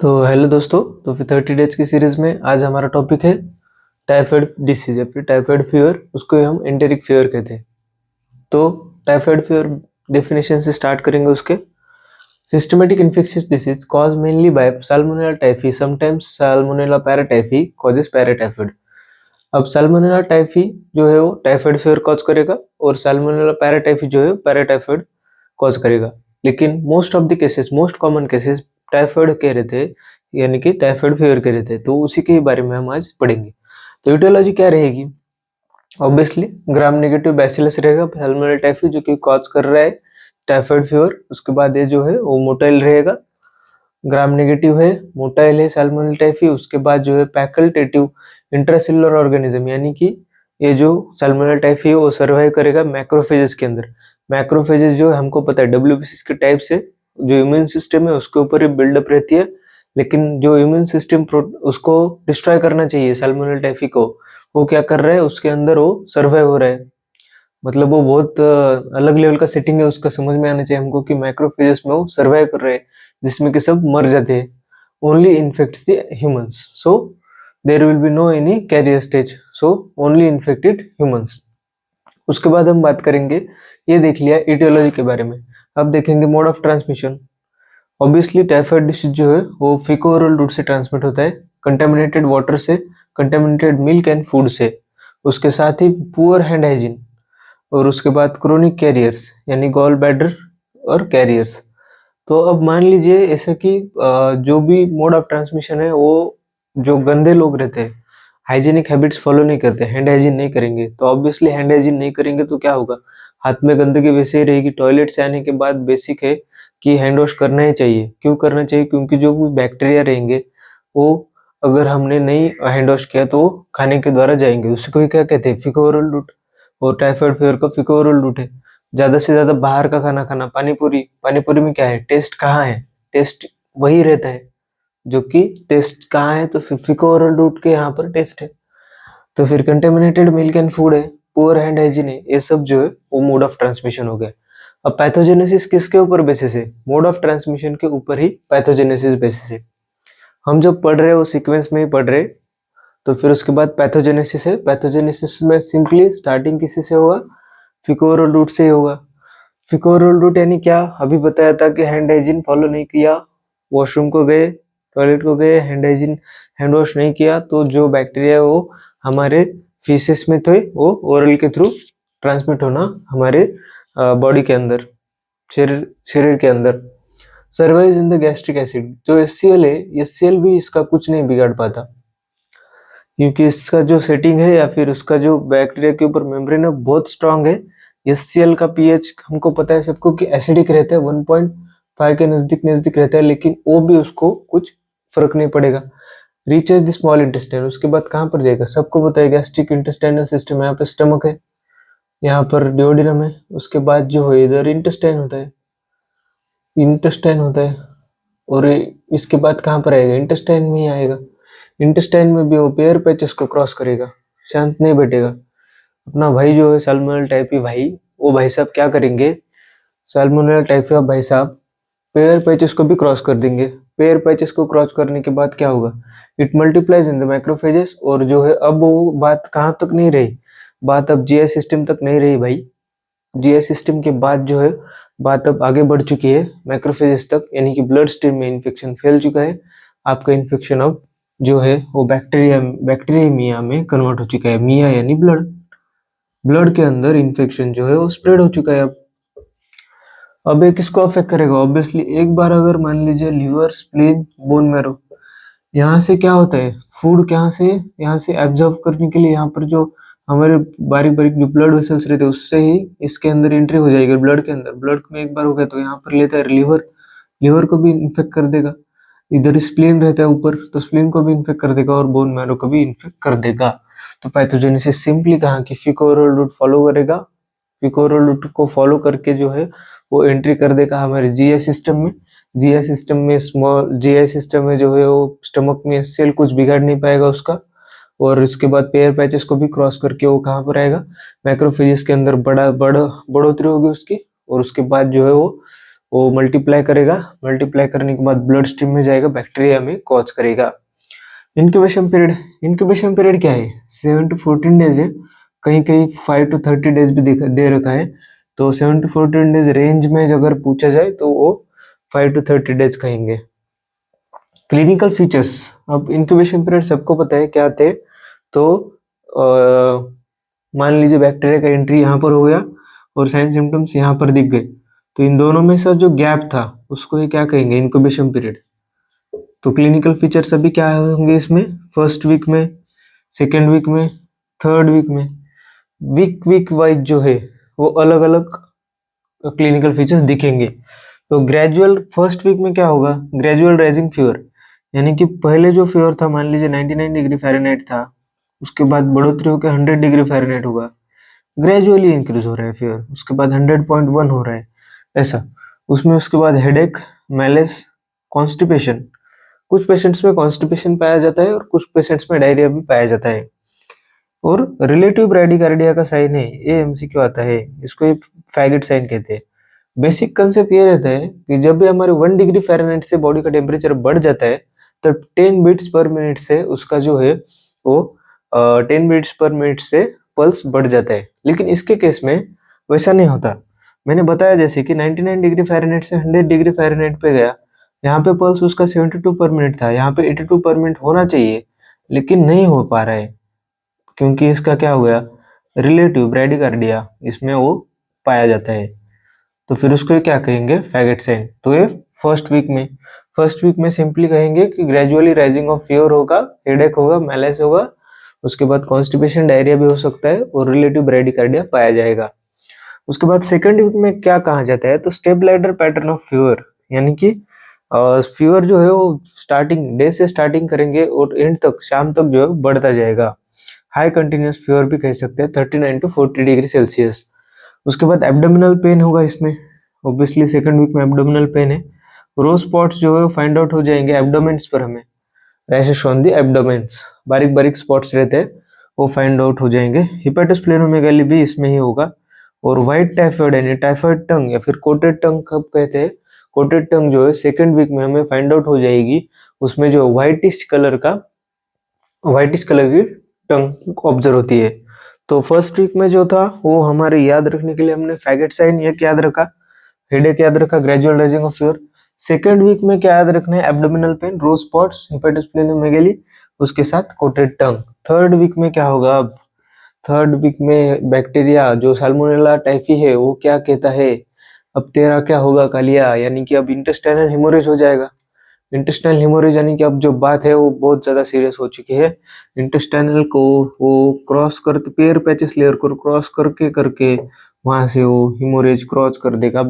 तो हेलो दोस्तों। तो फिर 30 डेज की सीरीज में आज हमारा टॉपिक है टाइफाइड डिसीज या फिर टाइफाइड फीवर। उसको हम एंटेरिक फीवर कहते हैं। तो टाइफाइड फीवर डेफिनेशन से स्टार्ट करेंगे। उसके systematic infectious disease cause mainly by salmonella typhi, sometimes salmonella paratyphi causes paratyphoid. अब साल्मोनेला टाइफी जो है वो टाइफाइड फीवर कॉज करेगा और साल्मोनेला पैराटाइफी जो है पैराटाइफाइड कॉज करेगा। लेकिन most of the cases, most common cases typhoid के रहते हैं, यानी कि टाइफाइड फीवर के रहते हैं। तो उसी के बारे में हम आज पढ़ेंगे। तो etiology क्या रहेगी? ऑब्वियसली ग्राम नेगेटिव बैसिलस रहेगा साल्मोनेला टाइफी, जो कि कॉज कर रहा है टाइफाइड फीवर। उसके बाद ये जो है वो मोटाइल रहेगा, ग्राम नेगेटिव है, मोटाइल है साल्मोनेला टाइफी। उसके बाद जो है फैकल्टेटिव इंट्रासेलुलर ऑर्गेनिज्म, यानी कि ये जो साल्मोनेला टाइफी है वो सर्वाइव करेगा मैक्रोफेजेस के अंदर। मैक्रोफेजेस जो हमको पता है डब्ल्यूबीसी के टाइप से जो इम्यून सिस्टम है उसके ऊपर ही बिल्डअप रहती है। लेकिन जो इम्यून सिस्टम उसको डिस्ट्रॉय करना चाहिए साल्मोनेला टाइफी को, वो क्या कर रहा है, उसके अंदर वो सर्वाइव हो रहा है। मतलब वो बहुत अलग लेवल का सेटिंग है, उसका समझ में आना चाहिए हमको कि माइक्रोफेजेस में वो सर्वाइव कर रहे हैं, जिसमें कि सब मर जाते हैं। Only infects the humans, so there will be no any carrier stage, so only infected humans. उसके बाद हम बात करेंगे, ये देख लिया इटियोलॉजी के बारे में। अब देखेंगे mode of transmission. Obviously typhoid disease जो है वो फीको ओरल रूट से ट्रांसमिट होता है, कंटेमिनेटेड वाटर से, कंटेमिनेटेड मिल्क एंड फूड से। उसके साथ ही पुअर हैंड हाइजीन, और उसके बाद क्रोनिक कैरियर्स यानी गॉल बैडर और कैरियर्स। तो अब मान लीजिए ऐसा कि जो भी मोड ऑफ ट्रांसमिशन है वो जो गंदे लोग रहते हैं, हाइजीनिक हैबिट्स फॉलो नहीं करते, हैंड हाइजीन नहीं करेंगे, तो ऑब्वियसली हैंड हाइजीन नहीं करेंगे तो क्या होगा, हाथ में गंदगी वैसे ही रहेगी। टॉयलेट से आने के बाद बेसिक है कि हैंड वॉश करना ही चाहिए। क्यों करना चाहिए? क्योंकि जो भी बैक्टीरिया रहेंगे वो अगर हमने नहीं हैंड वॉश किया तो वो खाने के द्वारा जाएंगे। उसको ही क्या कहते हैं, फीको ओरल रूट। और टाइफाइड फीवर का फीको ओरल रूट है ज्यादा से ज्यादा बाहर का खाना खाना। पानीपुरी, पानीपुरी में क्या है, टेस्ट कहाँ है, टेस्ट वही रहता है जो कि टेस्ट कहाँ है, तो फीको ओरल रूट के यहाँ पर टेस्ट है। तो फिर कंटेमिनेटेड मिल्क एंड फूड है, पुअर हैंड हाइजीन है, ये सब जो है वो मोड ऑफ ट्रांसमिशन हो गया। अब पैथोजेनेसिस किसके ऊपर बेसिस है? मोड ऑफ ट्रांसमिशन के ऊपर ही पैथोजेनेसिस बेसिस है। हम जो पढ़ रहे हैं वो सीक्वेंस में ही पढ़ रहे हैं। तो फिर उसके बाद पैथोजेनेसिस है। पैथोजेनेसिस में सिंपली स्टार्टिंग किसी से होगा, फीको ओरल रूट से ही होगा। फीको ओरल रूट यानी क्या, अभी बताया था कि हैंड हाइजीन फॉलो नहीं किया, वॉशरूम को गए, टॉयलेट को गए, हैंड हाइजीन हैंड वॉश नहीं किया, तो जो बैक्टीरिया है वो हमारे फीसेस में थे, वो ओरल के थ्रू ट्रांसमिट होना हमारे बॉडी के अंदर, शरीर शरीर के अंदर। Survive in the gastric acid, जो एचसीएल है, एचसीएल भी इसका कुछ नहीं बिगाड़ पाता, क्योंकि इसका जो सेटिंग है या फिर उसका जो बैक्टीरिया के ऊपर मेम्ब्रेन है बहुत स्ट्रांग है। एचसीएल का पीएच हमको पता है सबको कि एसिडिक रहता है, 1.5 के नजदीक नजदीक रहता है, लेकिन वो भी उसको कुछ फर्क नहीं पड़ेगा। रीचेज द स्मॉल इंटेस्टाइन, उसके बाद कहाँ पर जाएगा, सबको पता है गैस्ट्रिक इंटेस्टाइनल सिस्टम, यहाँ पे स्टमक है, यहाँ पर डिओडिनम है, उसके बाद जो है इधर इंटेस्टाइन होता है, इंटेस्टाइन होता है, और इसके बाद कहाँ पर आएगा, इंटेस्टाइन में ही आएगा। इंटेस्टाइन में भी वो पेयर पैचेस को क्रॉस करेगा, शांत नहीं बैठेगा। अपना भाई जो है साल्मोनेला टाइफी भाई, वो भाई साहब क्या करेंगे, साल्मोनेला टाइफी भाई साहब पेयर पैचेस को भी क्रॉस कर देंगे। पेयर पैचेस को क्रॉस करने के बाद क्या होगा, it multiplies in the microphages. और जो है अब वो बात कहाँ तक नहीं रही, बात अब जीआई सिस्टम तक नहीं रही भाई। जीआई सिस्टम के बाद जो है बात अब आगे बढ़ चुकी है मैक्रोफेजेस तक, यानी कि ब्लड स्ट्रीम में इन्फेक्शन फैल चुका है। आपका इन्फेक्शन अब जो है वो बैक्टीरिया में कन्वर्ट हो चुका है। मिया यानी ब्लड, ब्लड के अंदर इन्फेक्शन जो है वो स्प्रेड हो चुका है। अब ये किसको अफेक्ट करेगा? ऑब्वियसली एक बार अगर मान लीजिए लीवर, स्प्लीन, बोन मैरो, यहाँ से क्या होता है, फूड कहाँ से, यहाँ से एब्जॉर्व करने के लिए यहाँ पर जो हमारे बारीक बारीक जो ब्लड वेसल्स रहते हैं उससे ही इसके अंदर एंट्री हो जाएगी ब्लड के अंदर। ब्लड में एक बार हो गया तो यहाँ पर लेता है लीवर, लीवर को भी इन्फेक्ट कर देगा। इधर स्प्लीन रहता है ऊपर, तो स्प्लीन को भी इन्फेक्ट कर देगा और बोन मैरो को भी इन्फेक्ट कर देगा। तो पैथोजेनेसिस सिंपली कहा कि फीको ओरल रूट फॉलो करेगा, फीको ओरल रूट को फॉलो करके जो है वो एंट्री कर देगा हमारे जीआई सिस्टम में। जीआई सिस्टम में स्मॉल जीआई सिस्टम में जो है वो स्टमक में सेल कुछ बिगाड़ नहीं पाएगा उसका। और इसके बाद पेयर पैचेस को भी क्रॉस करके वो कहाँ पर आएगा, मैक्रोफेजेस के अंदर बढ़ोतरी होगी उसकी। और उसके बाद जो है वो वो मल्टीप्लाई करेगा, मल्टीप्लाई करने के बाद ब्लड स्ट्रीम में जाएगा, बैक्टीरिया में कॉज करेगा। इंक्यूबेशन पीरियड क्या है? 7 to 14 डेज है, कहीं कहीं 5 to 30 डेज भी दे रखा है। तो 7 to 14 डेज रेंज में अगर पूछा जाए तो वो 5 to 30 डेज कहेंगे। क्लिनिकल फीचर्स, अब इंक्यूबेशन पीरियड सबको पता है क्या थे। तो मान लीजिए बैक्टीरिया का एंट्री यहाँ पर हो गया और साइन सिम्टम्स यहाँ पर दिख गए, तो इन दोनों में से जो गैप था उसको ही क्या कहेंगे? Incubation period. तो क्लिनिकल फीचर्स अभी क्या होंगे इसमें? फर्स्ट वीक में, सेकेंड वीक में, थर्ड वीक में, वीक वाइज जो है वो अलग अलग क्लिनिकल फीचर्स दिखेंगे। तो ग्रेजुअल, फर्स्ट वीक में क्या होगा? ग्रेजुअल राइजिंग फीवर, यानी कि पहले जो फीवर था मान लीजिए 99 डिग्री फ़ारेनहाइट था, उसके बाद बढ़ोतरी होकर 100 डिग्री फ़ारेनहाइट होगा, ग्रेजुअली इंक्रीज हो रहा है फीवर, उसके बाद 100.1 हो रहा है ऐसा। उसमें उसके बाद हेडेक, मैलेस, कॉन्स्टिपेशन, कुछ पेशेंट्स में कॉन्स्टिपेशन पाया जाता है और कुछ पेशेंट्स में डायरिया भी पाया जाता है। और रिलेटिव ब्राडिकार्डिया का साइन है, ये एमसीक्यू आता है, इसको ये फैगेट साइन कहते हैं। बेसिक कंसेप्ट ये रहता है कि जब भी हमारे 1 डिग्री फ़ारेनहाइट से बॉडी का टेम्परेचर बढ़ जाता है तो 10 बीट्स पर मिनट से उसका जो है वो 10 बीट्स पर मिनट से पल्स बढ़ जाता है। लेकिन इसके केस में वैसा नहीं होता। मैंने बताया जैसे कि 99 डिग्री फ़ारेनहाइट से 100 डिग्री फ़ारेनहाइट पे गया, यहाँ पे पल्स उसका 72 पर मिनट था, यहाँ पे 82 पर मिनट होना चाहिए, लेकिन नहीं हो पा रहा है क्योंकि इसका क्या हो गया? रिलेटिव ब्राडिकार्डिया इसमें वो पाया जाता है। तो फिर उसको क्या कहेंगे? Faget sign. तो ये फर्स्ट वीक में सिंपली कहेंगे कि ग्रेजुअली राइजिंग ऑफ फीवर होगा, हेडेक होगा, मैलेस होगा, उसके बाद कॉन्स्टिपेशन, डायरिया भी हो सकता है और रिलेटिव ब्राडिकार्डिया पाया जाएगा। उसके बाद सेकंड वीक में क्या कहा जाता है? तो स्टेबलाइजर पैटर्न ऑफ फीवर, यानी कि फीवर जो है वो स्टार्टिंग डे से स्टार्टिंग करेंगे और एंड तक, शाम तक जो है बढ़ता जाएगा। हाई कंटिन्यूस फीवर भी कह सकते हैं, 39 to 40 डिग्री सेल्सियस। उसके बाद एब्डोमिनल पेन होगा इसमें, ऑब्वियसली सेकंड वीक में एब्डोमिनल पेन है। रो स्पॉट्स जो है फाइंड आउट हो जाएंगे एब्डोमेन्स पर, हमें रैशेस ऑन दी एब्डोमेन्स, बारीक बारीक स्पॉट्स रहते हैं वो फाइंड आउट हो जाएंगे। हिपेटोस्प्लेनोमेगाली भी इसमें ही होगा। और व्हाइट टाइफाइड यानी टाइफाइड टंग या फिर कोटेड टंग कब कहते हैं? कोटेड टंग जो है सेकंड वीक में हमें फाइंड आउट हो जाएगी, उसमें जो व्हाइटिश कलर की टंग ऑब्जर्व होती है। तो फर्स्ट वीक में जो था वो हमारे याद रखने के लिए हमने फैगेट साइन एक याद रखा, हेडेक याद रखा, gradual rising of fever. Second week में क्या याद रखना है? Abdominal pain, rose spots, hepatosplenomegaly, उसके साथ कोटेड टंग। थर्ड वीक में क्या होगा? अब थर्ड वीक में बैक्टीरिया जो साल्मोनेला टाइफी है वो क्या कहता है? अब तेरा क्या होगा? कालिया, यानी कि अब इंटेस्टाइनल हेमोरेज हो जाएगा। इंटेस्टाइनल हेमोरेज यानी कि अब जो बात है वो बहुत ज़्यादा सीरियस हो चुकी है। इंटेस्टाइनल को वो क्रॉस करते, पेयर पैचेस लेयर को क्रॉस करके करके वहाँ से वो हेमोरेज क्रॉस कर देगा,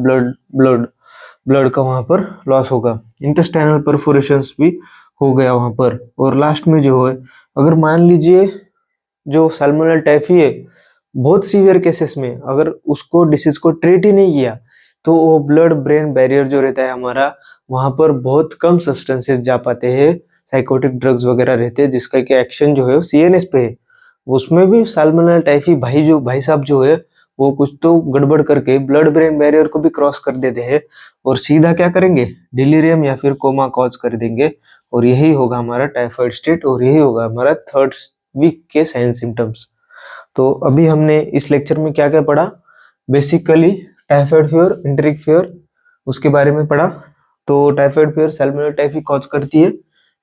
ब्लड का वहाँ पर लॉस होगा, इंटेस्टाइनल परफोरेशंस भी हो गया वहाँ पर। और लास्ट में जो है, अगर मान लीजिए जो साल्मोनेला टाइफी है बहुत सीवियर केसेस में अगर उसको डिसीज को ट्रीट ही नहीं किया तो वो ब्लड ब्रेन बैरियर जो रहता है हमारा, वहाँ पर बहुत कम सब्सटेंसेस जा पाते हैं, साइकोटिक ड्रग्स वगैरह रहते हैं जिसका कि एक्शन जो है वो सीएनएस पे है। उसमें भी साल्मोनेला टाइफी भाई साहब जो है वो कुछ तो गड़बड़ करके ब्लड ब्रेन बैरियर को भी क्रॉस कर देते हैं और सीधा क्या करेंगे? डिलीरियम या फिर कोमा कॉज कर देंगे। और यही होगा हमारा टाइफाइड स्टेट और यही होगा हमारा थर्ड वीक के साइन सिम्टम्स। तो अभी हमने इस लेक्चर में क्या क्या पढ़ा? Basically typhoid fever, enteric fever, उसके बारे में पढ़ा। तो typhoid fever Salmonella typhi cause करती है।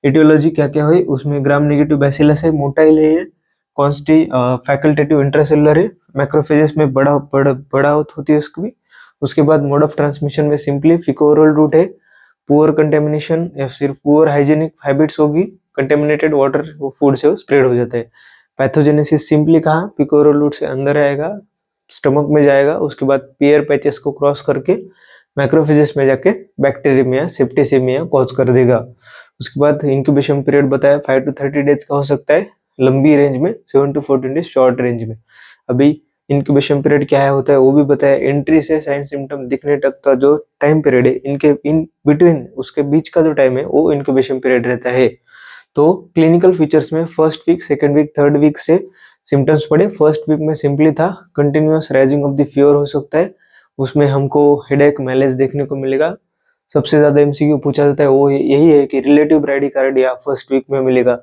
एटियोलॉजी क्या क्या हुई उसमें? ग्राम नेगेटिव बैसिलस है, मोटाइल है, कॉन्स्टी फैकल्टेटिव इंट्रासेलुलर है, मैक्रोफेजेस में बड़ा होती है उसकी भी। उसके बाद मोड ऑफ ट्रांसमिशन में सिंपली फिकोरल रूट है, पुअर कंटेमिनेशन या फिर पुअर हाइजीनिक हैबिट्स होगी, कंटेमिनेटेड वाटर फूड से स्प्रेड हो जाता है। पैथोजेनेसिस सिंपली कहाँ? पिकोरल रूट से अंदर आएगा, स्टमक में जाएगा, उसके बाद पेयर पैचेस को क्रॉस करके मैक्रोफेजेस में जाके बैक्टीरियमिया, सेप्टिसेमिया कॉज कर देगा। उसके बाद इंक्यूबेशन पीरियड बताया 5 to 30 डेज का हो सकता है लंबी रेंज में, 7 to 14 डेज शॉर्ट रेंज में। अभी इंक्यूबेशन पीरियड क्या है होता है वो भी बताया। एंट्री से साइन सिम्टम दिखने तक का जो टाइम पीरियड है, इनके इन बिटवीन उसके बीच का जो टाइम है वो इंक्यूबेशन पीरियड रहता है। तो क्लिनिकल फीचर्स में first week, second week, third week से सिम्टम्स पड़े। फर्स्ट वीक में सिंपली था continuous rising of the fever हो सकता है, उसमें हमको हेडेक, मैलेज देखने को मिलेगा। सबसे ज़्यादा एमसीक्यू पूछा जाता है वो यही है कि रिलेटिव ब्रैडीकार्डिया फर्स्ट वीक में मिलेगा।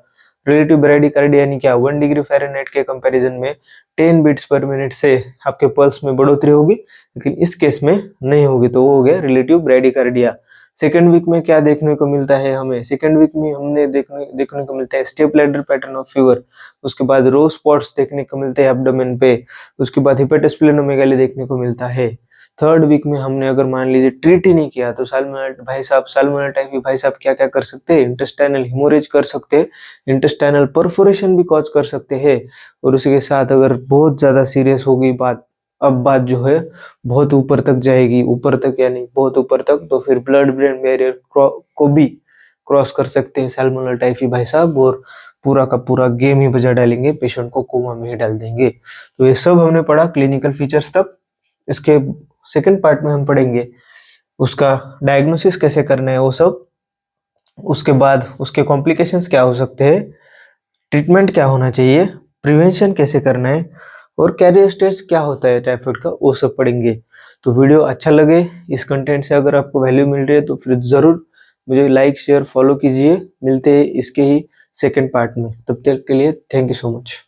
रिलेटिव ब्रैडीकार्डिया यानी क्या, 1 डिग्री फ़ारेनहाइट के कंपैरिजन में 10 बीट्स पर मिनट से आपके पल्स में बढ़ोतरी होगी, लेकिन इस केस में नहीं होगी, तो वो हो गया रिलेटिव ब्रैडीकार्डिया। सेकेंड वीक में क्या देखने को मिलता है हमें, सेकेंड वीक में हमने देखने को मिलता है step ladder pattern of fever, उसके बाद रो स्पॉट्स देखने को मिलते हैं एब्डोमेन पे, उसके बाद हिपेटोस्प्लेनोमेगाली देखने को मिलता है। थर्ड वीक में हमने अगर मान लीजिए ट्रीट ही नहीं किया तो साल्मोनेला टाइफी भाई साहब क्या क्या कर सकते हैं, इंटेस्टाइनल हिमोरेज कर सकते हैं, इंटेस्टाइनल परफोरेशन भी कॉज कर सकते हैं। और उसी के साथ अगर बहुत ज़्यादा सीरियस हो गई बात, अब बात जो है बहुत ऊपर तक जाएगी, ऊपर तक यानी बहुत ऊपर तक, तो फिर ब्लड ब्रेन बैरियर को भी क्रॉस कर सकते हैं सैल्मोनेला टाइफी भाई साहब, और पूरा का पूरा गेम ही बजा डालेंगे, पेशेंट को कोमा में ही डाल देंगे। तो ये सब हमने पढ़ा क्लिनिकल फीचर्स तक। इसके सेकंड पार्ट में हम पढ़ेंगे उसका डायग्नोसिस कैसे करना है वो सब, उसके बाद उसके कॉम्प्लिकेशंस क्या हो सकते हैं, ट्रीटमेंट क्या होना चाहिए, प्रिवेंशन कैसे करना है, और कैरियर स्टेज क्या होता है टाइफाइड का, वो सब पढ़ेंगे। तो वीडियो अच्छा लगे, इस कंटेंट से अगर आपको वैल्यू मिल रही है तो फिर ज़रूर मुझे लाइक शेयर फॉलो कीजिए। मिलते हैं इसके ही सेकंड पार्ट में, तब तक के लिए थैंक यू सो मच।